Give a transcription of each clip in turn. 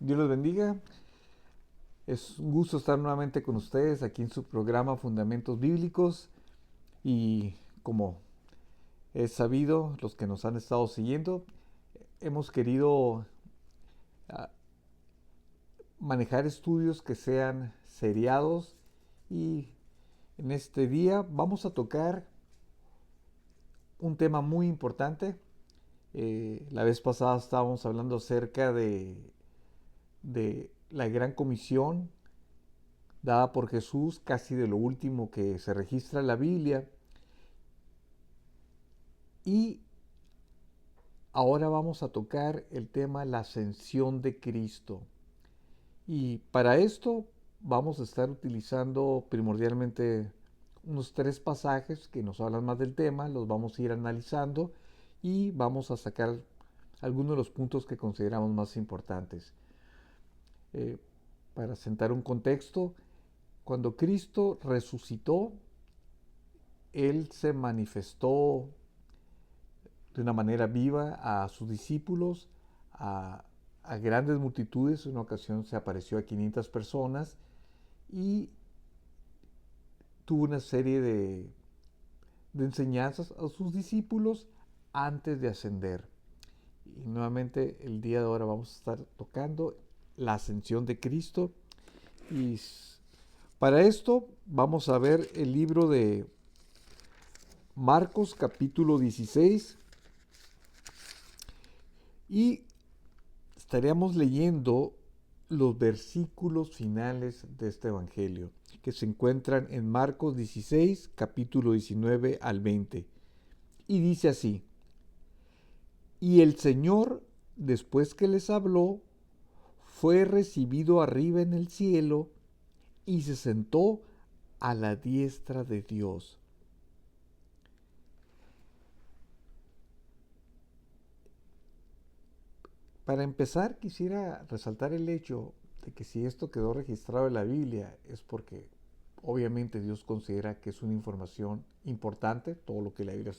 Dios los bendiga. Es un gusto estar nuevamente con ustedes aquí en su programa Fundamentos Bíblicos. Y como es sabido, los que nos han estado siguiendo, hemos querido ah, manejar estudios que sean seriados. Y en este día vamos a tocar un tema muy importante. La vez pasada estábamos hablando acerca de la gran comisión dada por Jesús, casi de lo último que se registra en la Biblia. Y ahora vamos a tocar el tema la ascensión de Cristo. Y para esto vamos a estar utilizando primordialmente unos 3 pasajes que nos hablan más del tema, los vamos a ir analizando y vamos a sacar algunos de los puntos que consideramos más importantes. Eh, para sentar un contexto, cuando Cristo resucitó, Él se manifestó de una manera viva a sus discípulos, a, a grandes multitudes. En una ocasión se apareció a 500 personas y tuvo una serie de enseñanzas a sus discípulos antes de ascender. Y nuevamente el día de ahora vamos a estar tocando la ascensión de Cristo. Y para esto vamos a ver el libro de Marcos capítulo 16 y estaríamos leyendo los versículos finales de este evangelio, que se encuentran en Marcos 16, capítulo 19 al 20. Y dice así: Y el Señor, después que les habló, fue recibido arriba en el cielo y se sentó a la diestra de Dios. Para empezar, quisiera resaltar el hecho de que si esto quedó registrado en la Biblia es porque obviamente Dios considera que es una información importante. Todo lo que la Biblia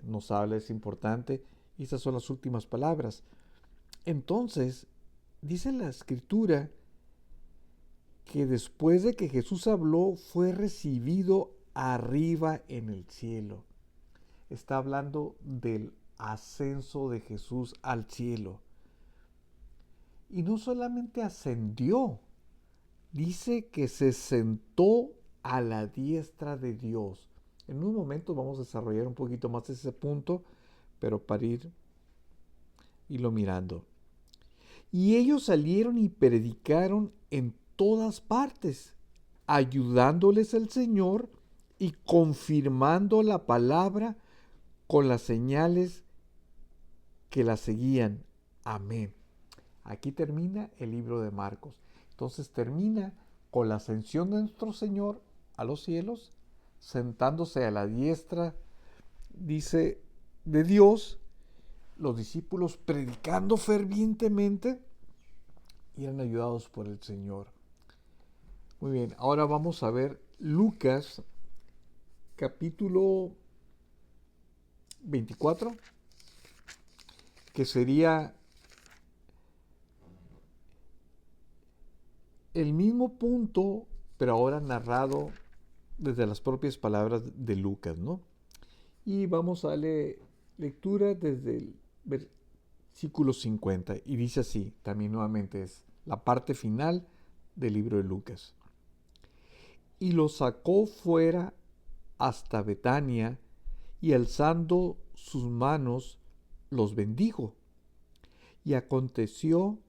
nos habla es importante, y esas son las últimas palabras. Entonces, dice la Escritura que después de que Jesús habló, fue recibido arriba en el cielo. Está hablando del ascenso de Jesús al cielo. Y no solamente ascendió, dice que se sentó a la diestra de Dios. En un momento vamos a desarrollar un poquito más ese punto, pero para irlo mirando. Y ellos salieron y predicaron en todas partes, ayudándoles el Señor y confirmando la palabra con las señales que la seguían. Amén. Aquí termina el libro de Marcos. Entonces termina con la ascensión de nuestro Señor a los cielos, sentándose a la diestra, dice, de Dios, los discípulos predicando fervientemente y eran ayudados por el Señor. Muy bien, ahora vamos a ver Lucas capítulo 24, que sería el mismo punto, pero ahora narrado desde las propias palabras de Lucas, ¿no? Y vamos a darle lectura desde el versículo 50 y dice así, también nuevamente es la parte final del libro de Lucas. Y los sacó fuera hasta Betania y alzando sus manos los bendijo. Y aconteció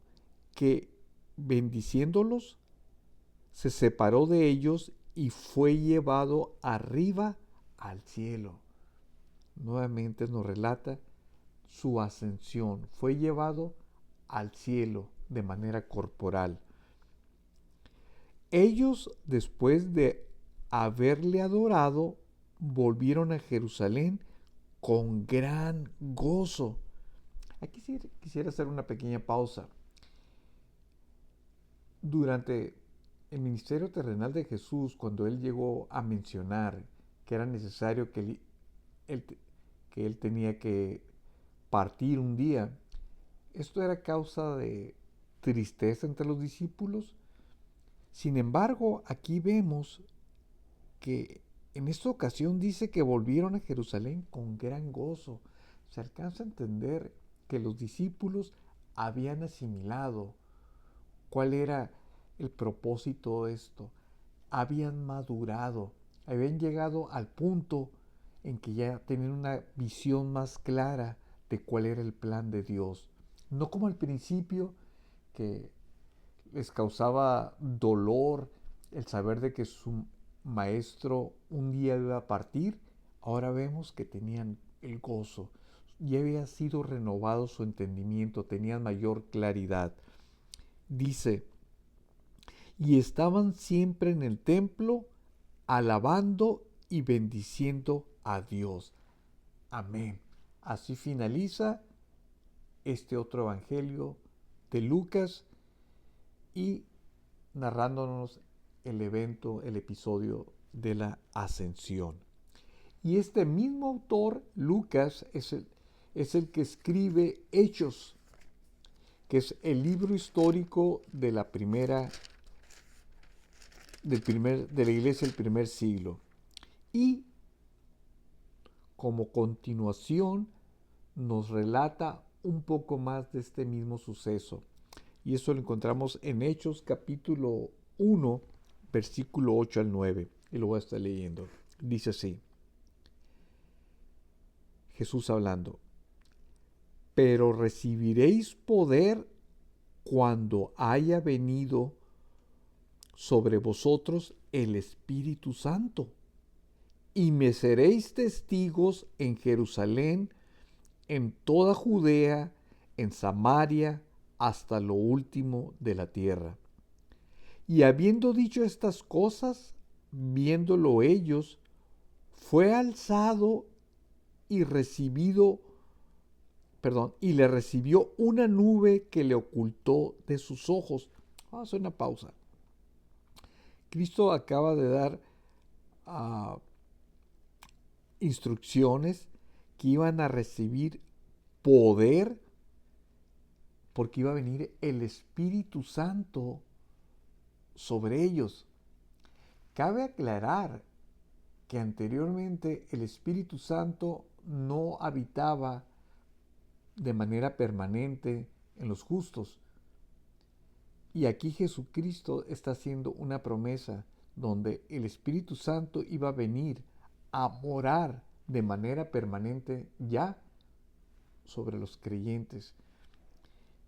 que, bendiciéndolos, se separó de ellos y fue llevado arriba al cielo. Nuevamente nos relata su ascensión. Fue llevado al cielo de manera corporal. Ellos, después de haberle adorado, volvieron a Jerusalén con gran gozo. Aquí quisiera hacer una pequeña pausa. Durante el ministerio terrenal de Jesús, cuando Él llegó a mencionar que era necesario que él tenía que partir un día, esto era causa de tristeza entre los discípulos. Sin embargo, aquí vemos que en esta ocasión dice que volvieron a Jerusalén con gran gozo. Se alcanza a entender que los discípulos habían asimilado cuál era el propósito de esto. Habían madurado, habían llegado al punto en que ya tenían una visión más clara de cuál era el plan de Dios. No como al principio, que les causaba dolor el saber de que su maestro un día iba a partir. Ahora vemos que tenían el gozo. Ya había sido renovado su entendimiento, tenían mayor claridad. Dice, y estaban siempre en el templo, alabando y bendiciendo a Dios. Amén. Así finaliza este otro evangelio de Lucas y narrándonos el evento, el episodio de la ascensión. Y este mismo autor, Lucas, es el que escribe Hechos, que es el libro histórico de la de la iglesia del primer siglo. Y como continuación nos relata un poco más de este mismo suceso. Y eso lo encontramos en Hechos capítulo 1, versículo 8 al 9. Y lo voy a estar leyendo. Dice así. Jesús hablando. Pero recibiréis poder cuando haya venido sobre vosotros el Espíritu Santo. Y me seréis testigos en Jerusalén, en toda Judea, en Samaria, hasta lo último de la tierra. Y habiendo dicho estas cosas, viéndolo ellos, fue alzado y y le recibió una nube que le ocultó de sus ojos. Vamos a hacer una pausa. Cristo acaba de dar instrucciones que iban a recibir poder porque iba a venir el Espíritu Santo sobre ellos. Cabe aclarar que anteriormente el Espíritu Santo no habitaba de manera permanente en los justos. Y aquí Jesucristo está haciendo una promesa donde el Espíritu Santo iba a venir a morar de manera permanente ya sobre los creyentes.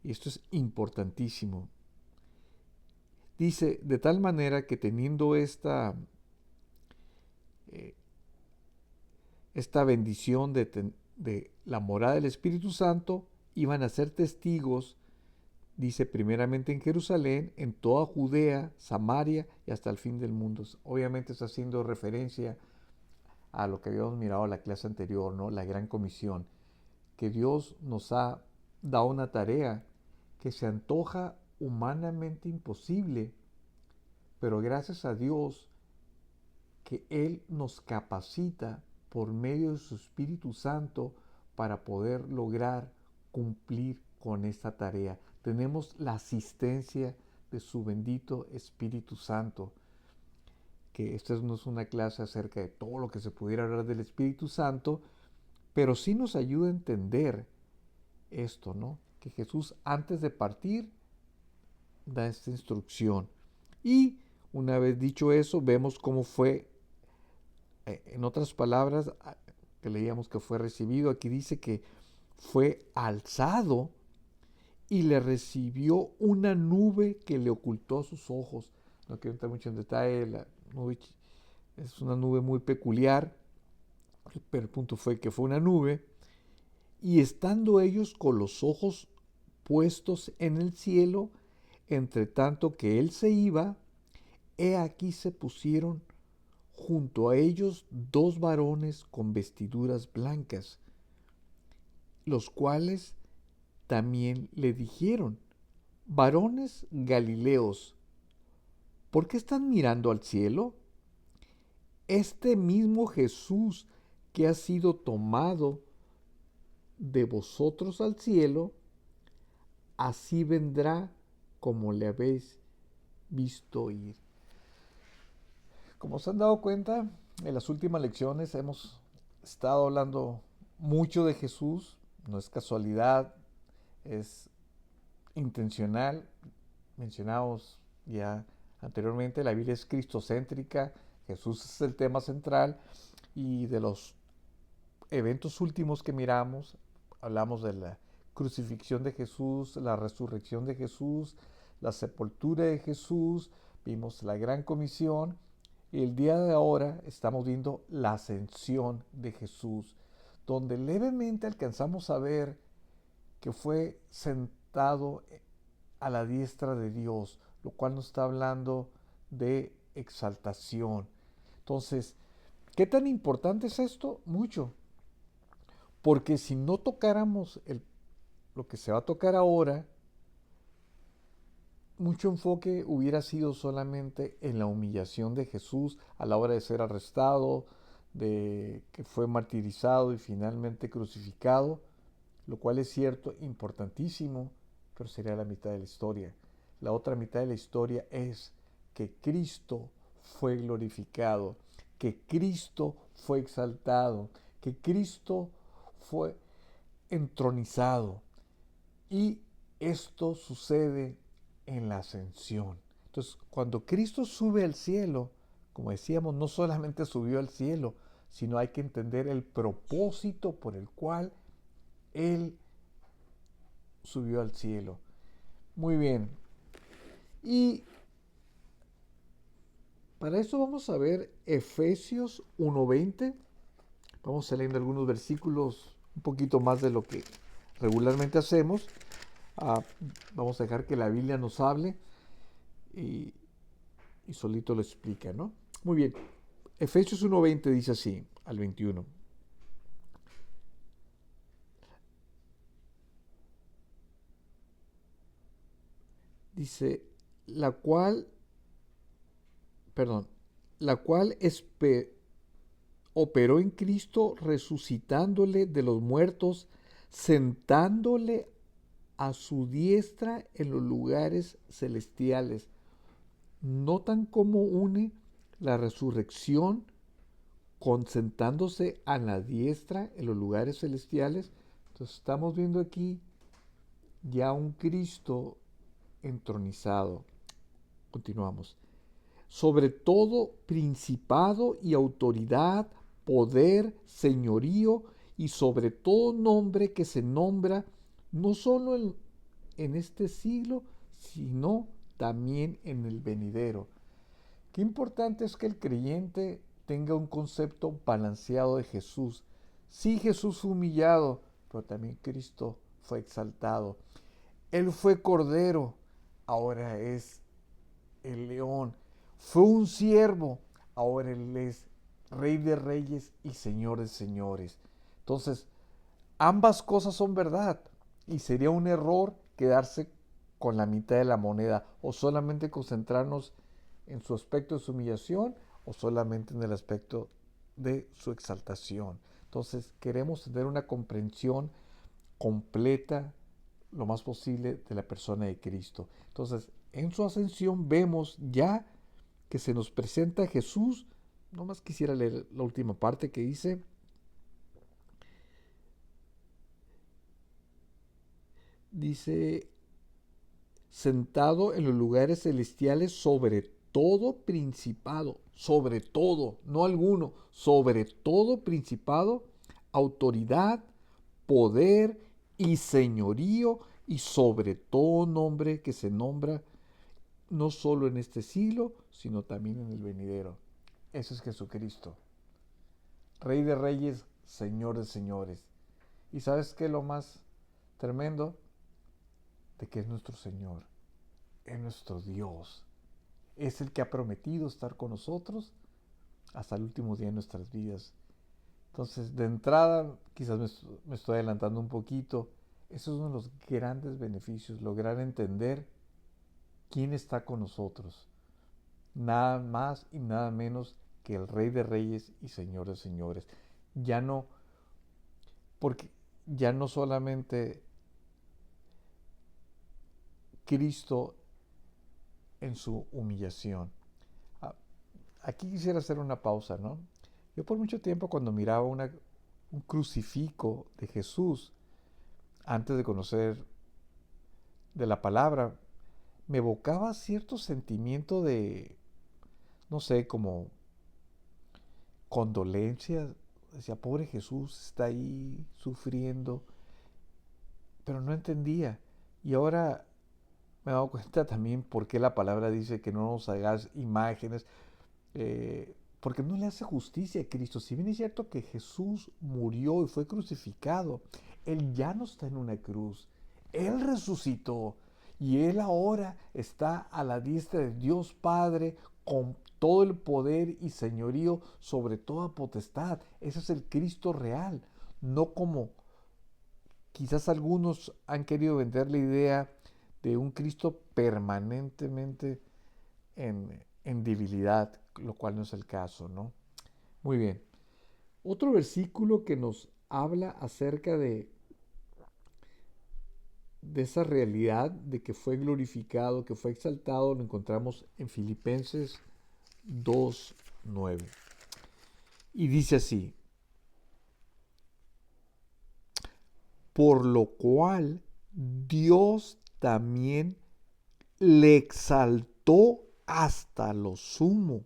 Y esto es importantísimo. Dice, de tal manera que teniendo esta bendición de la morada del Espíritu Santo, iban a ser testigos, dice, primeramente en Jerusalén, en toda Judea, Samaria y hasta el fin del mundo. Obviamente está haciendo referencia a lo que habíamos mirado en la clase anterior, ¿no? La gran comisión, que Dios nos ha dado una tarea que se antoja humanamente imposible, pero gracias a Dios que Él nos capacita por medio de su Espíritu Santo para poder lograr cumplir con esta tarea. Tenemos la asistencia de su bendito Espíritu Santo, que esta no es una clase acerca de todo lo que se pudiera hablar del Espíritu Santo, pero sí nos ayuda a entender esto, ¿no? Que Jesús antes de partir da esta instrucción. Y una vez dicho eso, vemos cómo fue, en otras palabras, que leíamos que fue recibido. Aquí dice que fue alzado y le recibió una nube que le ocultó sus ojos. No quiero entrar mucho en detalle, la nube es una nube muy peculiar, pero el punto fue que fue una nube. Y estando ellos con los ojos puestos en el cielo, entre tanto que él se iba, he aquí se pusieron junto a ellos dos varones con vestiduras blancas, los cuales también le dijeron, varones Galileos, ¿por qué están mirando al cielo? Este mismo Jesús que ha sido tomado de vosotros al cielo, así vendrá como le habéis visto ir. Como se han dado cuenta, en las últimas lecciones hemos estado hablando mucho de Jesús. No es casualidad, es intencional. Mencionamos ya anteriormente, la Biblia es cristocéntrica, Jesús es el tema central, y de los eventos últimos que miramos, hablamos de la crucifixión de Jesús, la resurrección de Jesús, la sepultura de Jesús, vimos la gran comisión, y el día de ahora estamos viendo la ascensión de Jesús, donde levemente alcanzamos a ver que fue sentado a la diestra de Dios, lo cual nos está hablando de exaltación. Entonces, ¿qué tan importante es esto? Mucho. Porque si no tocáramos lo que se va a tocar ahora, mucho enfoque hubiera sido solamente en la humillación de Jesús a la hora de ser arrestado, de que fue martirizado y finalmente crucificado, lo cual es cierto, importantísimo, pero sería la mitad de la historia. La otra mitad de la historia es que Cristo fue glorificado, que Cristo fue exaltado, que Cristo fue entronizado. Y esto sucede en la ascensión. Entonces, cuando Cristo sube al cielo, como decíamos, no solamente subió al cielo, sino hay que entender el propósito por el cual Él subió al cielo. Muy bien. Y para eso vamos a ver Efesios 1:20. Vamos a leer algunos versículos, un poquito más de lo que regularmente hacemos. Vamos a dejar que la Biblia nos hable y solito lo explica, ¿no? Muy bien. Efesios 1:20 dice así, al 21. Dice, la cual operó en Cristo resucitándole de los muertos, sentándole a su diestra en los lugares celestiales. ¿Notan cómo une la resurrección con sentándose a la diestra en los lugares celestiales? Entonces estamos viendo aquí ya un Cristo entronizado. Continuamos. Sobre todo principado y autoridad, poder, señorío y sobre todo nombre que se nombra no solo en este siglo, sino también en el venidero. Qué importante es que el creyente tenga un concepto balanceado de Jesús. Sí, Jesús fue humillado, pero también Cristo fue exaltado. Él fue cordero, ahora es el león. Fue un siervo, ahora Él es Rey de Reyes y Señor de Señores. Entonces, ambas cosas son verdad y sería un error quedarse con la mitad de la moneda o solamente concentrarnos en su aspecto de su humillación o solamente en el aspecto de su exaltación. Entonces, queremos tener una comprensión completa lo más posible de la persona de Cristo. Entonces, en su ascensión vemos ya que se nos presenta Jesús. Nomás quisiera leer la última parte que dice, sentado en los lugares celestiales sobre todo principado, sobre todo, no alguno, sobre todo principado, autoridad, poder y señorío y sobre todo nombre que se nombra no solo en este siglo, sino también en el venidero. Eso es Jesucristo, Rey de Reyes, Señor de Señores. ¿Y sabes qué es lo más tremendo? De que es nuestro Señor, es nuestro Dios, es el que ha prometido estar con nosotros hasta el último día de nuestras vidas. Entonces, de entrada, quizás me estoy adelantando un poquito, eso es uno de los grandes beneficios, lograr entender quién está con nosotros. Nada más y nada menos que el Rey de Reyes y Señor de Señores. Ya no, porque ya no solamente Cristo en su humillación. Ah, aquí quisiera hacer una pausa, ¿no? Yo por mucho tiempo cuando miraba un crucifijo de Jesús, antes de conocer de la palabra, me evocaba cierto sentimiento de, no sé, como condolencia. Decía, pobre Jesús, está ahí sufriendo, pero no entendía. Y ahora me he dado cuenta también por qué la palabra dice que no nos hagas imágenes, porque no le hace justicia a Cristo. Si bien es cierto que Jesús murió y fue crucificado, Él ya no está en una cruz, Él resucitó y Él ahora está a la diestra de Dios Padre con todo el poder y señorío sobre toda potestad. Ese es el Cristo real, no como quizás algunos han querido vender la idea de un Cristo permanentemente en debilidad, lo cual no es el caso, ¿no? Muy bien. Otro versículo que nos habla acerca de esa realidad de que fue glorificado, que fue exaltado, lo encontramos en Filipenses 2:9. Y dice así, por lo cual Dios también le exaltó hasta lo sumo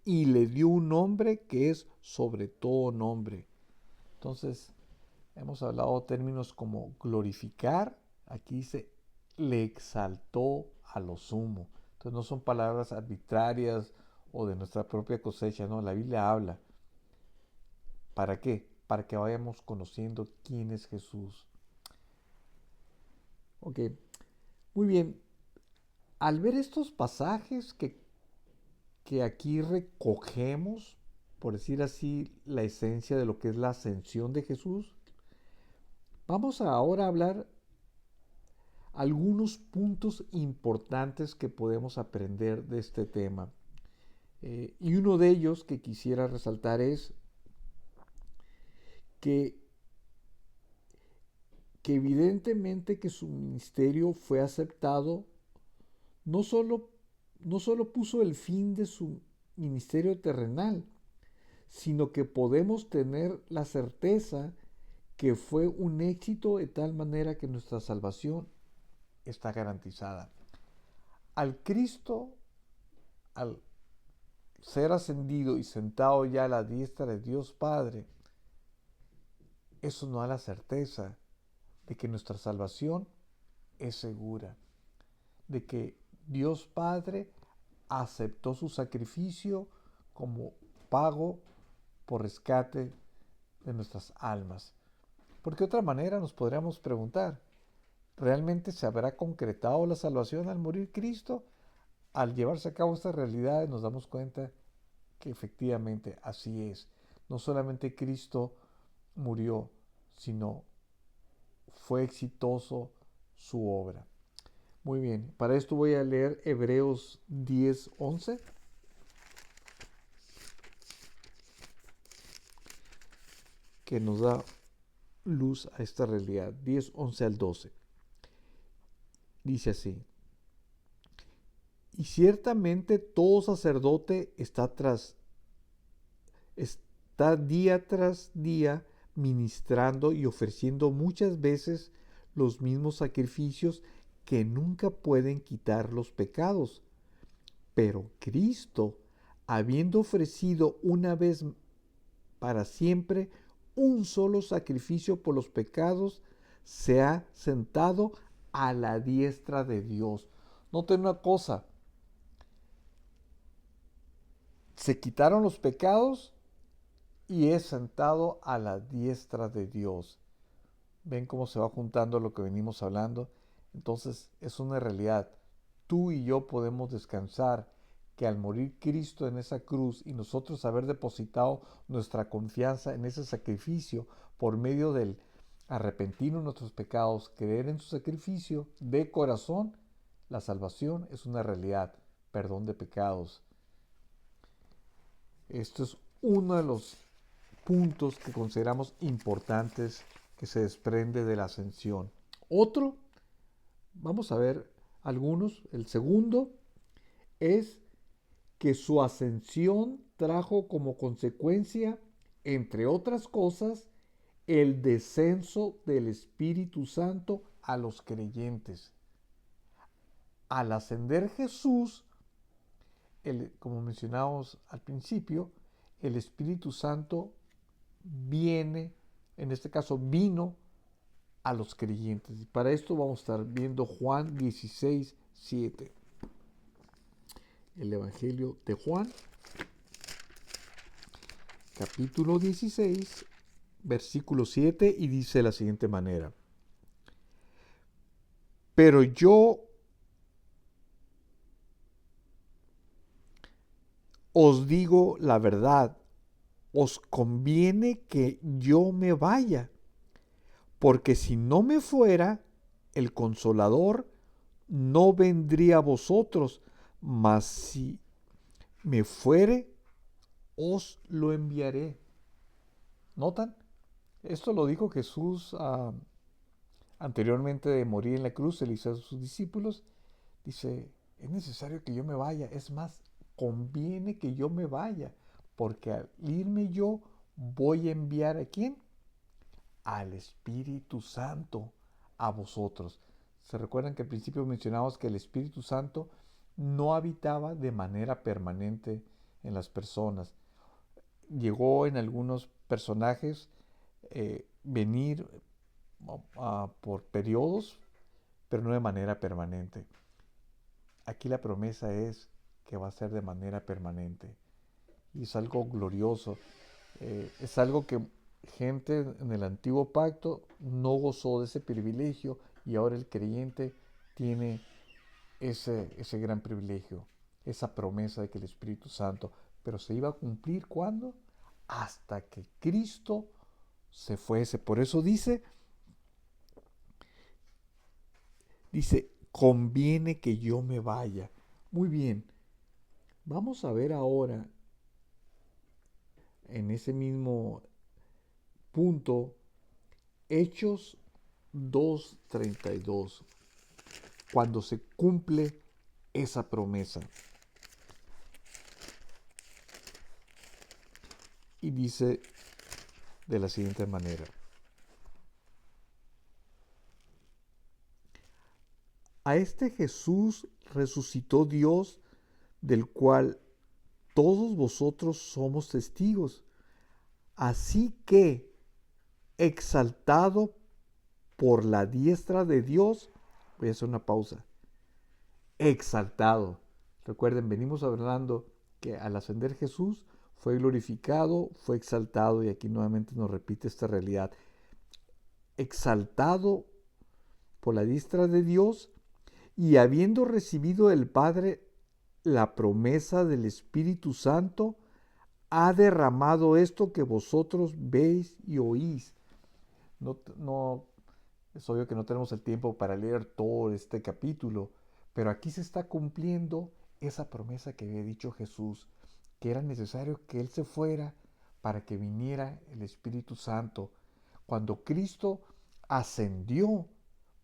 y le dio un nombre que es sobre todo nombre. Entonces, hemos hablado términos como glorificar, aquí dice, le exaltó a lo sumo. Entonces, no son palabras arbitrarias o de nuestra propia cosecha, no, la Biblia habla. ¿Para qué? Para que vayamos conociendo quién es Jesús. Ok, muy bien. Al ver estos pasajes que aquí recogemos, por decir así, la esencia de lo que es la ascensión de Jesús, vamos ahora a hablar algunos puntos importantes que podemos aprender de este tema. Y uno de ellos que quisiera resaltar es que, que evidentemente que su ministerio fue aceptado, no solo, no solo puso el fin de su ministerio terrenal, sino que podemos tener la certeza que fue un éxito de tal manera que nuestra salvación está garantizada. Al Cristo, al ser ascendido y sentado ya a la diestra de Dios Padre, eso nos da la certeza de que nuestra salvación es segura, de que Dios Padre aceptó su sacrificio como pago por rescate de nuestras almas. Porque de otra manera nos podríamos preguntar, ¿realmente se habrá concretado la salvación al morir Cristo? Al llevarse a cabo estas realidades nos damos cuenta que efectivamente así es. No solamente Cristo murió, sino fue exitoso su obra. Muy bien, para esto voy a leer Hebreos 10:11, que nos da luz a esta realidad. 10:11 al 12. Dice así, y ciertamente todo sacerdote está día tras día ministrando y ofreciendo muchas veces los mismos sacrificios que nunca pueden quitar los pecados. Pero Cristo, habiendo ofrecido una vez para siempre un solo sacrificio por los pecados, se ha sentado a la diestra de Dios. Noten una cosa, se quitaron los pecados y es sentado a la diestra de Dios. ¿Ven cómo se va juntando lo que venimos hablando? Entonces es una realidad. Tú y yo podemos descansar que al morir Cristo en esa cruz y nosotros haber depositado nuestra confianza en ese sacrificio por medio del arrepentirnos de nuestros pecados, creer en su sacrificio de corazón, la salvación es una realidad, perdón de pecados. Esto es uno de los puntos que consideramos importantes que se desprende de la ascensión. Otro, vamos a ver algunos. El segundo es que su ascensión trajo como consecuencia, entre otras cosas, el descenso del Espíritu Santo a los creyentes. Al ascender Jesús, como mencionamos al principio, el Espíritu Santo viene, en este caso vino a los creyentes. Y para esto vamos a estar viendo Juan 16, 7. El Evangelio de Juan, capítulo 16, versículo 7, y dice de la siguiente manera: pero yo os digo la verdad, os conviene que yo me vaya, porque si no me fuera, el Consolador no vendría a vosotros, mas si me fuere, os lo enviaré. ¿Notan? Esto lo dijo Jesús anteriormente de morir en la cruz. Se le hizo a sus discípulos. Dice, es necesario que yo me vaya. Es más, conviene que yo me vaya, porque al irme yo voy a enviar ¿a quién? Al Espíritu Santo a vosotros. ¿Se recuerdan que al principio mencionamos que el Espíritu Santo no habitaba de manera permanente en las personas? Llegó en algunos personajes venir por periodos, pero no de manera permanente. Aquí la promesa es que va a ser de manera permanente. Y es algo glorioso. Es algo que gente en el antiguo pacto no gozó de ese privilegio, y ahora el creyente tiene ese gran privilegio, esa promesa de que el Espíritu Santo, pero se iba a cumplir ¿cuándo? Hasta que Cristo se fuese. Por eso dice, conviene que yo me vaya. Muy bien, vamos a ver ahora en ese mismo punto Hechos 2:32, cuando se cumple esa promesa. Y dice de la siguiente manera: a este Jesús resucitó Dios, del cual todos vosotros somos testigos. Así que, exaltado por la diestra de Dios, voy a hacer una pausa. Exaltado. Recuerden, venimos hablando que al ascender Jesús fue glorificado, fue exaltado, y aquí nuevamente nos repite esta realidad. Exaltado por la diestra de Dios, y habiendo recibido del Padre la promesa del Espíritu Santo, ha derramado esto que vosotros veis y oís. No, es obvio que no tenemos el tiempo para leer todo este capítulo, pero aquí se está cumpliendo esa promesa que había dicho Jesús, que era necesario que Él se fuera para que viniera el Espíritu Santo. Cuando Cristo ascendió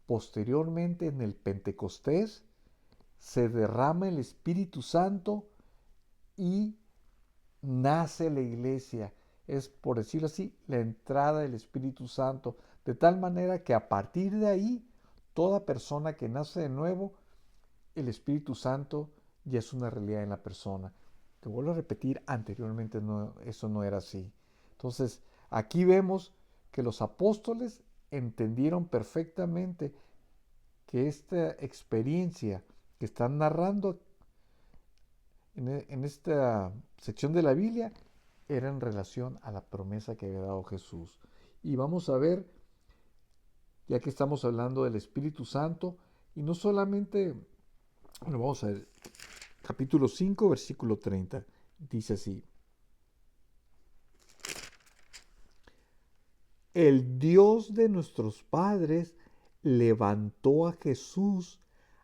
posteriormente en el Pentecostés, se derrama el Espíritu Santo y nace la iglesia. Es, por decirlo así, la entrada del Espíritu Santo, de tal manera que a partir de ahí, toda persona que nace de nuevo, el Espíritu Santo ya es una realidad en la persona. Te vuelvo a repetir, anteriormente eso no era así. Entonces, aquí vemos que los apóstoles entendieron perfectamente que esta experiencia que están narrando en esta sección de la Biblia era en relación a la promesa que había dado Jesús. Y vamos a ver, ya que estamos hablando del Espíritu Santo, y no solamente, bueno, vamos a ver, capítulo 5, versículo 30, dice así: el Dios de nuestros padres levantó a Jesús,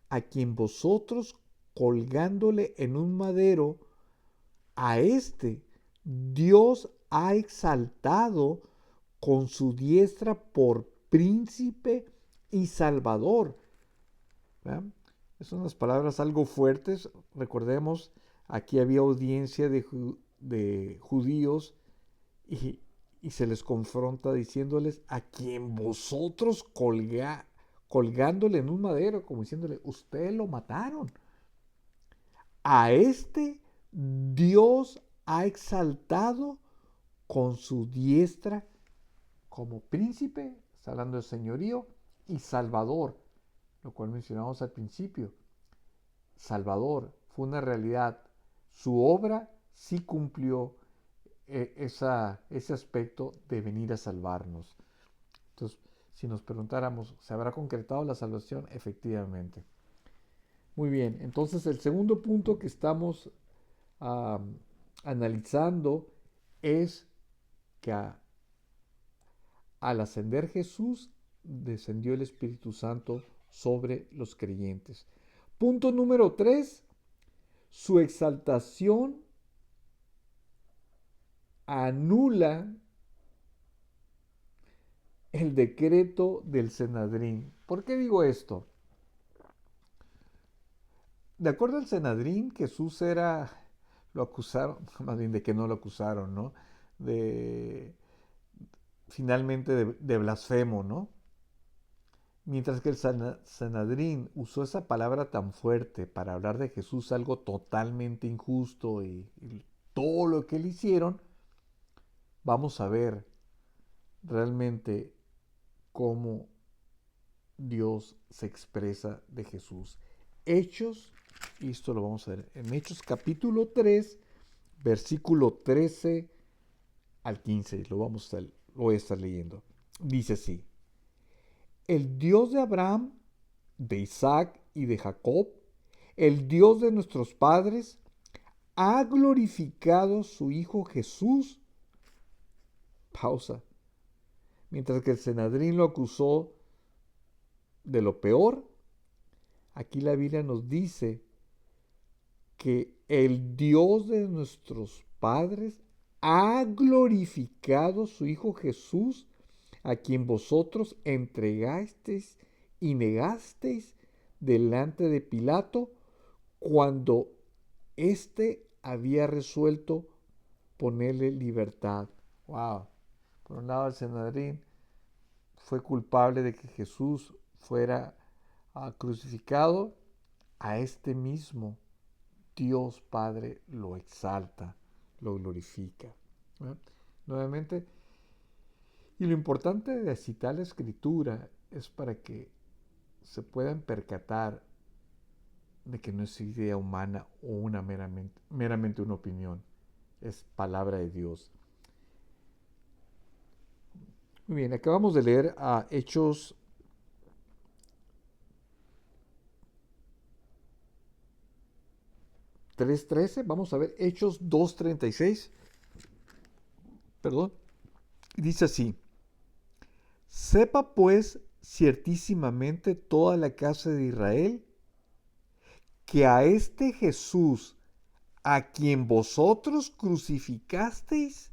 a quien vosotros, colgándole en un madero, a este Dios ha exaltado con su diestra por príncipe y salvador. ¿Verdad? son unas palabras algo fuertes. Recordemos, aquí había audiencia de judíos y, y se les confronta diciéndoles a quien vosotros colgándole en un madero, como diciéndole, ustedes lo mataron. A este Dios ha exaltado con su diestra como príncipe, está hablando de señorío, y salvador, lo cual mencionamos al principio. Salvador fue una realidad. Su obra sí cumplió ese aspecto de venir a salvarnos. Entonces, si nos preguntáramos, ¿se habrá concretado la salvación? Efectivamente. Muy bien, entonces el segundo punto que estamos analizando es que al ascender Jesús, descendió el Espíritu Santo sobre los creyentes. Punto número 3, su exaltación anula el decreto del Sanedrín. ¿Por qué digo esto? De acuerdo al Sanedrín, Jesús lo acusaron, más bien de que no lo acusaron, ¿no? De, finalmente de blasfemo, ¿no? Mientras que el Sanedrín usó esa palabra tan fuerte para hablar de Jesús, algo totalmente injusto y todo lo que le hicieron, vamos a ver realmente cómo Dios se expresa de Jesús. Hechos, y esto lo vamos a ver en Hechos capítulo 3, versículo 13 al 15, lo voy a estar leyendo. Dice así: el Dios de Abraham, de Isaac y de Jacob, el Dios de nuestros padres, ha glorificado a su Hijo Jesús. Pausa. Mientras que el Sanedrín lo acusó de lo peor, aquí la Biblia nos dice que el Dios de nuestros padres ha glorificado a su Hijo Jesús, a quien vosotros entregasteis y negasteis delante de Pilato cuando éste había resuelto ponerle libertad. Wow. Por un lado, el Sanedrín fue culpable de que Jesús fuera crucificado. A este mismo Dios Padre lo exalta, lo glorifica. ¿No? Nuevamente, y lo importante de citar la Escritura es para que se puedan percatar de que no es idea humana o meramente una opinión, es palabra de Dios. Muy bien, acabamos de leer a Hechos 3:13, vamos a ver Hechos 2:36, perdón, dice así: sepa pues ciertísimamente toda la casa de Israel que a este Jesús, a quien vosotros crucificasteis,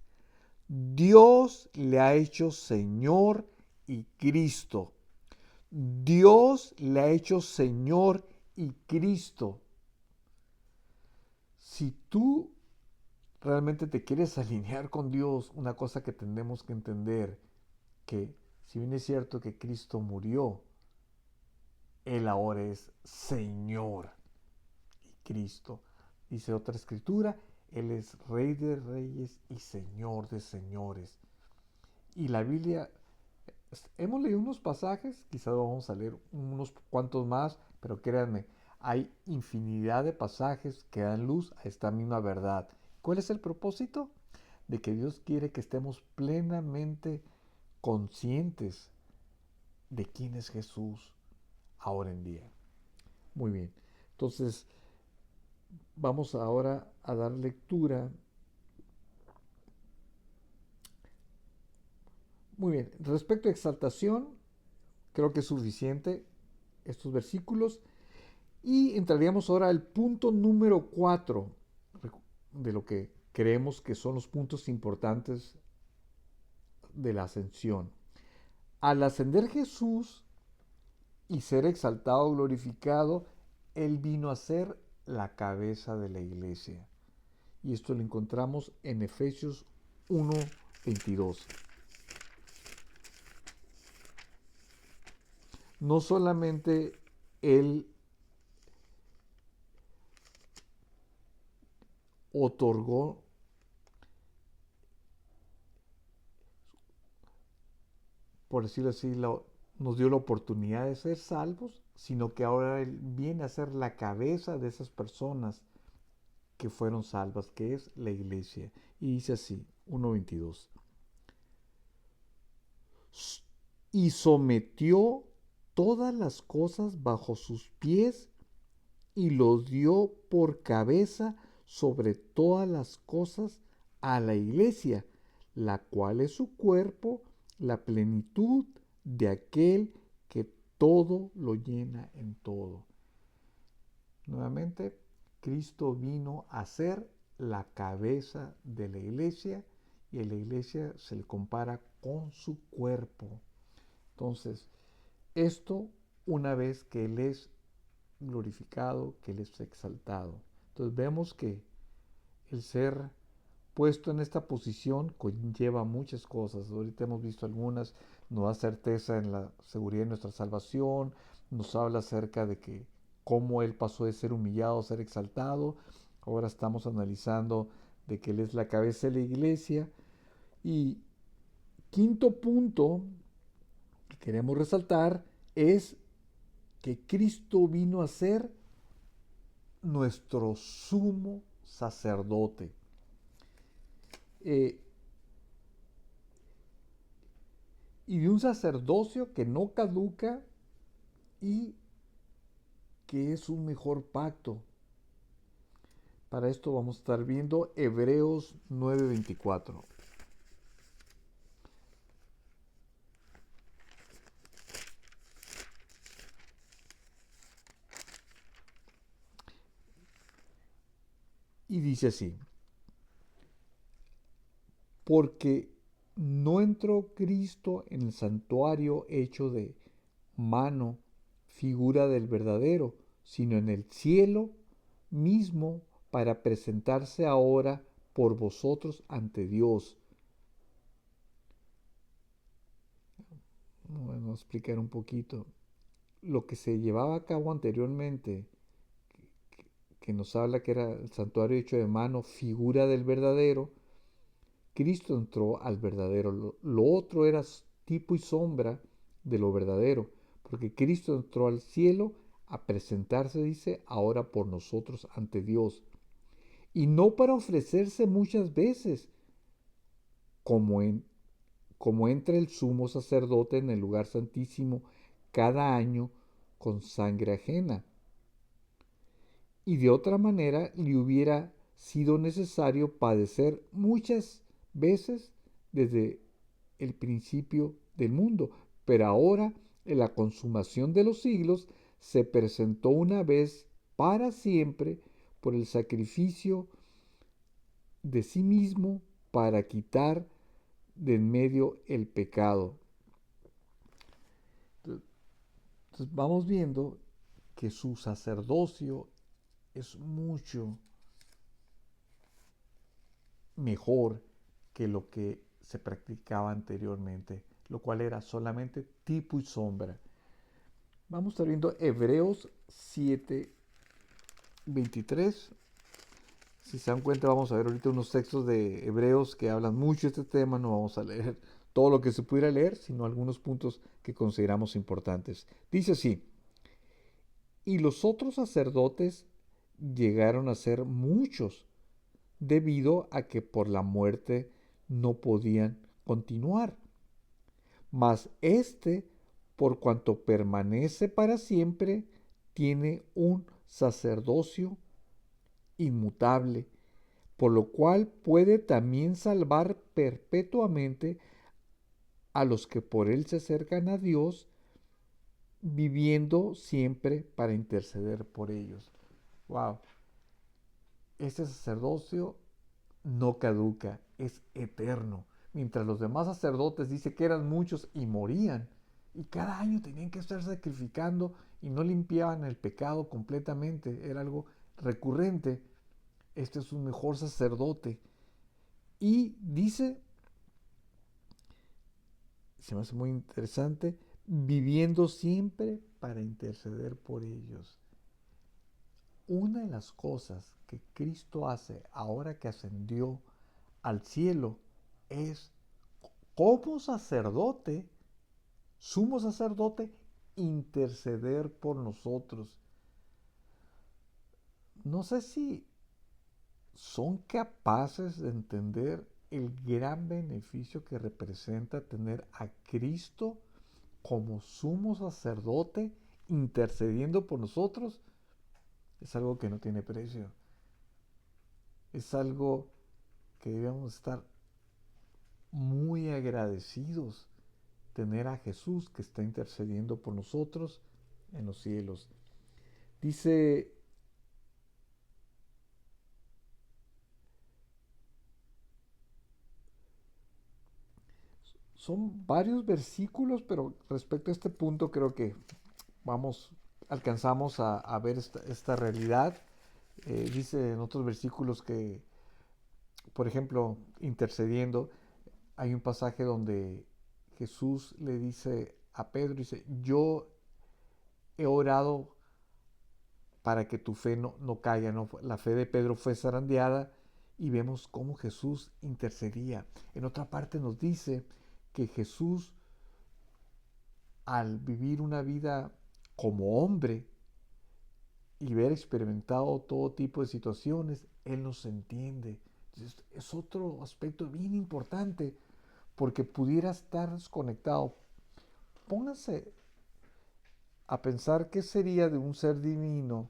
Dios le ha hecho Señor y Cristo. Dios le ha hecho Señor y Cristo. Si tú realmente te quieres alinear con Dios, una cosa que tenemos que entender, que si bien es cierto que Cristo murió, Él ahora es Señor y Cristo. Dice otra escritura, Él es Rey de Reyes y Señor de Señores. Y la Biblia, hemos leído unos pasajes, quizás vamos a leer unos cuantos más, pero créanme, hay infinidad de pasajes que dan luz a esta misma verdad. ¿Cuál es el propósito? De que Dios quiere que estemos plenamente conscientes de quién es Jesús ahora en día. Muy bien, entonces vamos ahora a dar lectura. Muy bien, respecto a exaltación, creo que es suficiente estos versículos y entraríamos ahora al punto número 4 de lo que creemos que son los puntos importantes de la ascensión. Al ascender Jesús y ser exaltado, glorificado, Él vino a ser la cabeza de la iglesia. Y esto lo encontramos en Efesios 1:22. No solamente Él otorgó por decirlo así, nos dio la oportunidad de ser salvos, sino que ahora Él viene a ser la cabeza de esas personas que fueron salvas, que es la iglesia. Y dice así, 1:22. Y sometió todas las cosas bajo sus pies y los dio por cabeza sobre todas las cosas a la iglesia, la cual es su cuerpo, la plenitud de aquel que todo lo llena en todo. Nuevamente, Cristo vino a ser la cabeza de la iglesia y a la iglesia se le compara con su cuerpo. Entonces, esto una vez que Él es glorificado, que Él es exaltado. Entonces vemos que el ser puesto en esta posición conlleva muchas cosas. Ahorita hemos visto algunas, nos da certeza en la seguridad de nuestra salvación, nos habla acerca de que cómo Él pasó de ser humillado a ser exaltado. Ahora estamos analizando de que Él es la cabeza de la iglesia. Y quinto punto que queremos resaltar es que Cristo vino a ser nuestro sumo sacerdote. Y de un sacerdocio que no caduca y que es un mejor pacto. Para esto vamos a estar viendo Hebreos 9:24. Y dice así, porque no entró Cristo en el santuario hecho de mano, figura del verdadero, sino en el cielo mismo para presentarse ahora por vosotros ante Dios. Bueno, a explicar un poquito. Lo que se llevaba a cabo anteriormente, que nos habla que era el santuario hecho de mano, figura del verdadero, Cristo entró al verdadero. Lo otro era tipo y sombra de lo verdadero, porque Cristo entró al cielo a presentarse, dice, ahora por nosotros ante Dios. Y no para ofrecerse muchas veces, como, como entra el sumo sacerdote en el lugar santísimo cada año con sangre ajena. Y de otra manera le hubiera sido necesario padecer muchas veces desde el principio del mundo, pero ahora, en la consumación de los siglos, se presentó una vez para siempre por el sacrificio de sí mismo para quitar de en medio el pecado. Entonces vamos viendo que su sacerdocio es mucho mejor que lo que se practicaba anteriormente, lo cual era solamente tipo y sombra. Vamos a estar viendo Hebreos 7:23. Si se dan cuenta, vamos a ver ahorita unos textos de Hebreos que hablan mucho de este tema. No vamos a leer todo lo que se pudiera leer, sino algunos puntos que consideramos importantes. Dice así, y los otros sacerdotes llegaron a ser muchos, debido a que por la muerte no podían continuar. Mas éste, por cuanto permanece para siempre, tiene un sacerdocio inmutable, por lo cual puede también salvar perpetuamente a los que por él se acercan a Dios, viviendo siempre para interceder por ellos. Wow, este sacerdocio no caduca, es eterno. Mientras los demás sacerdotes dice que eran muchos y morían, y cada año tenían que estar sacrificando y no limpiaban el pecado completamente, era algo recurrente. Este es un mejor sacerdote. Y dice, se me hace muy interesante, viviendo siempre para interceder por ellos. Una de las cosas que Cristo hace ahora que ascendió al cielo es, como sacerdote, sumo sacerdote, interceder por nosotros. No sé si son capaces de entender el gran beneficio que representa tener a Cristo como sumo sacerdote intercediendo por nosotros. Es algo que no tiene precio. Es algo que debemos estar muy agradecidos, tener a Jesús que está intercediendo por nosotros en los cielos. Dice, son varios versículos, pero respecto a este punto creo que alcanzamos a ver esta realidad. Dice en otros versículos que, por ejemplo, intercediendo, hay un pasaje donde Jesús le dice a Pedro, dice, yo he orado para que tu fe no caiga, ¿no? La fe de Pedro fue zarandeada y vemos cómo Jesús intercedía. En otra parte nos dice que Jesús, al vivir una vida como hombre y haber experimentado todo tipo de situaciones, Él nos entiende. Entonces, es otro aspecto bien importante porque pudiera estar desconectado. Pónganse a pensar qué sería de un ser divino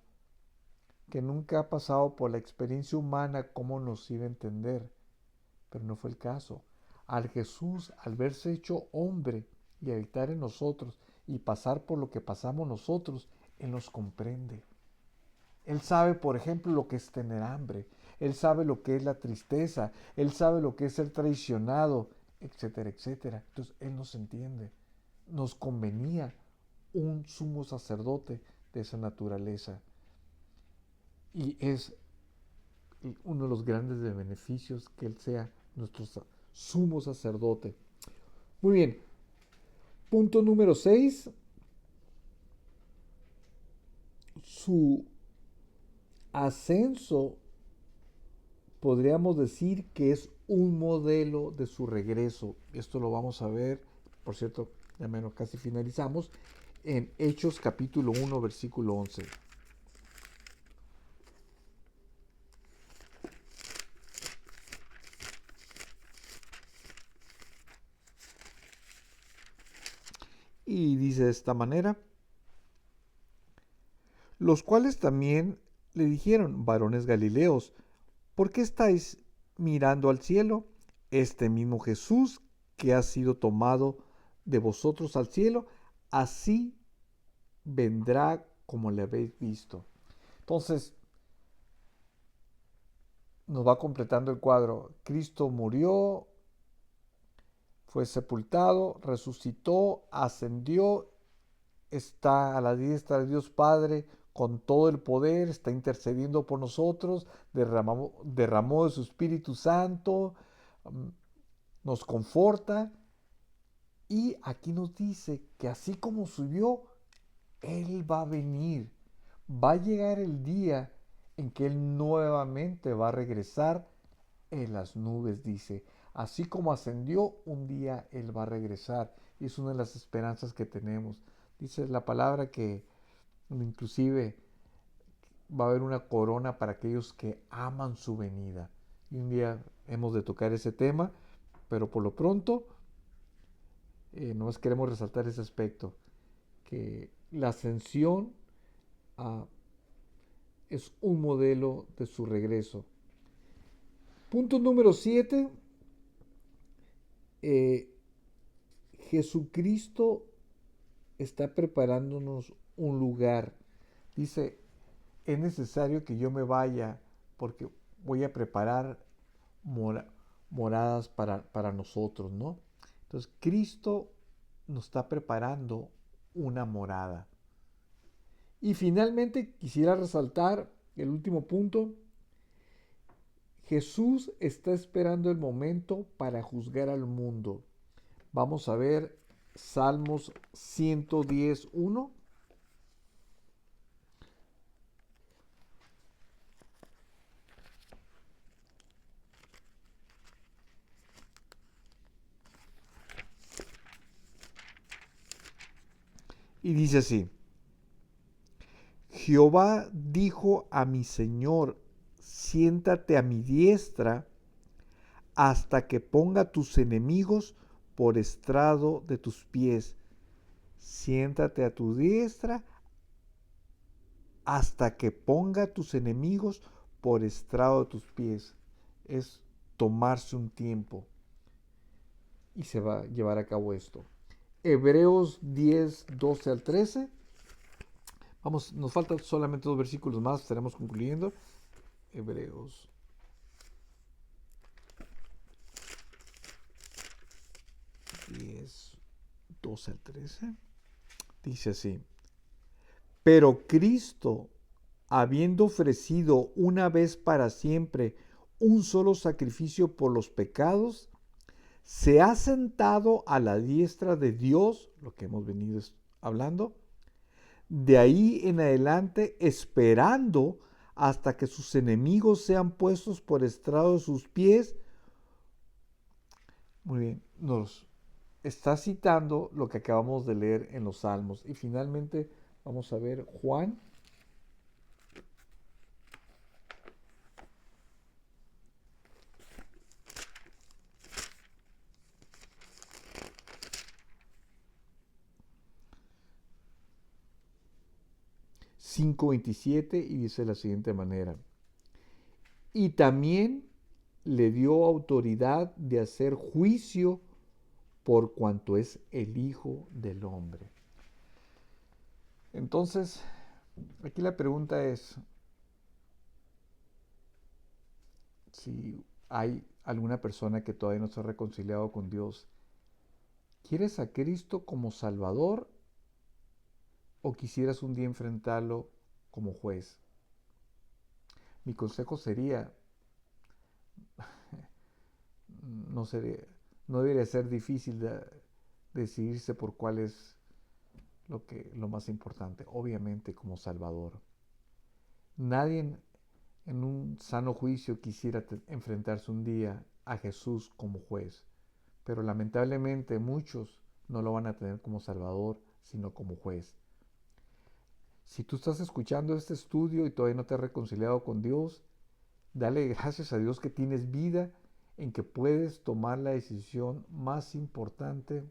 que nunca ha pasado por la experiencia humana, cómo nos iba a entender. Pero no fue el caso. Al Jesús, al verse hecho hombre y habitar en nosotros y pasar por lo que pasamos nosotros, Él nos comprende. Él sabe, por ejemplo, lo que es tener hambre. Él sabe lo que es la tristeza. Él sabe lo que es ser traicionado, etcétera, etcétera. Entonces, Él nos entiende. Nos convenía un sumo sacerdote de esa naturaleza. Y es uno de los grandes beneficios que Él sea nuestro sumo sacerdote. Muy bien. Punto número 6. Su ascenso podríamos decir que es un modelo de su regreso. Esto lo vamos a ver, por cierto, ya menos casi finalizamos, en Hechos capítulo 1, versículo 11. Y dice de esta manera, los cuales también le dijeron, varones galileos, ¿por qué estáis mirando al cielo? Este mismo Jesús que ha sido tomado de vosotros al cielo, así vendrá como le habéis visto. Entonces, nos va completando el cuadro. Cristo murió, fue sepultado, resucitó, ascendió, está a la diestra de Dios Padre con todo el poder, está intercediendo por nosotros, derramó de su Espíritu Santo, nos conforta y aquí nos dice que así como subió, Él va a venir, va a llegar el día en que Él nuevamente va a regresar en las nubes, dice. Así como ascendió, un día Él va a regresar. Y es una de las esperanzas que tenemos. Dice la palabra que inclusive va a haber una corona para aquellos que aman su venida. Y un día hemos de tocar ese tema, pero por lo pronto nomás queremos resaltar ese aspecto, que la ascensión es un modelo de su regreso. Punto número 7. Jesucristo está preparándonos un lugar. Dice, es necesario que yo me vaya porque voy a preparar moradas para nosotros, ¿no? Entonces, Cristo nos está preparando una morada. Y finalmente quisiera resaltar el último punto. Jesús está esperando el momento para juzgar al mundo. Vamos a ver Salmos 110:1. Y dice así: Jehová dijo a mi Señor, siéntate a mi diestra hasta que ponga tus enemigos por estrado de tus pies. Siéntate a tu diestra hasta que ponga tus enemigos por estrado de tus pies. Es tomarse un tiempo y se va a llevar a cabo esto. Hebreos 10:12 al 13. Vamos, nos faltan solamente 2 versículos más, estaremos concluyendo. Hebreos 10:12 al 13. Dice así: Pero Cristo, habiendo ofrecido una vez para siempre un solo sacrificio por los pecados, se ha sentado a la diestra de Dios, lo que hemos venido hablando, de ahí en adelante esperando hasta que sus enemigos sean puestos por estrado de sus pies. Muy bien, nos está citando lo que acabamos de leer en los Salmos. Y finalmente vamos a ver Juan 5:27 y dice de la siguiente manera: Y también le dio autoridad de hacer juicio por cuanto es el Hijo del Hombre. Entonces, aquí la pregunta es si hay alguna persona que todavía no se ha reconciliado con Dios. ¿Quieres a Cristo como Salvador o quisieras un día enfrentarlo como juez? Mi consejo sería, no, no debería ser difícil decidirse por cuál es lo más importante, obviamente como Salvador. Nadie en un sano juicio quisiera enfrentarse un día a Jesús como juez, pero lamentablemente muchos no lo van a tener como Salvador, sino como juez. Si tú estás escuchando este estudio y todavía no te has reconciliado con Dios, dale gracias a Dios que tienes vida, en que puedes tomar la decisión más importante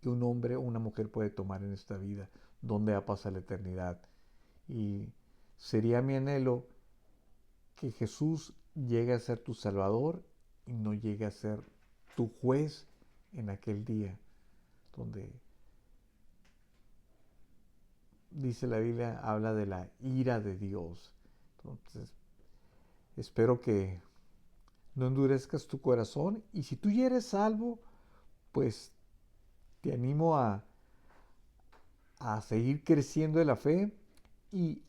que un hombre o una mujer puede tomar en esta vida, donde va a pasar la eternidad. Y sería mi anhelo que Jesús llegue a ser tu Salvador y no llegue a ser tu juez en aquel día, donde dice la Biblia, habla de la ira de Dios. Entonces, espero que no endurezcas tu corazón, y si tú ya eres salvo, pues te animo a seguir creciendo en la fe y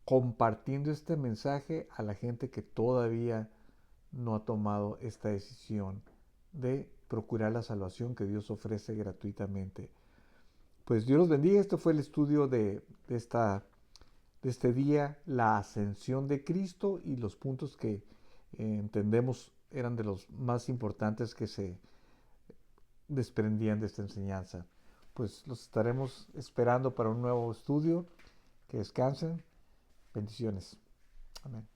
compartiendo este mensaje a la gente que todavía no ha tomado esta decisión de procurar la salvación que Dios ofrece gratuitamente. Pues Dios los bendiga. Este fue el estudio de este día, la ascensión de Cristo, y los puntos que entendemos eran de los más importantes que se desprendían de esta enseñanza. Pues los estaremos esperando para un nuevo estudio. Que descansen. Bendiciones. Amén.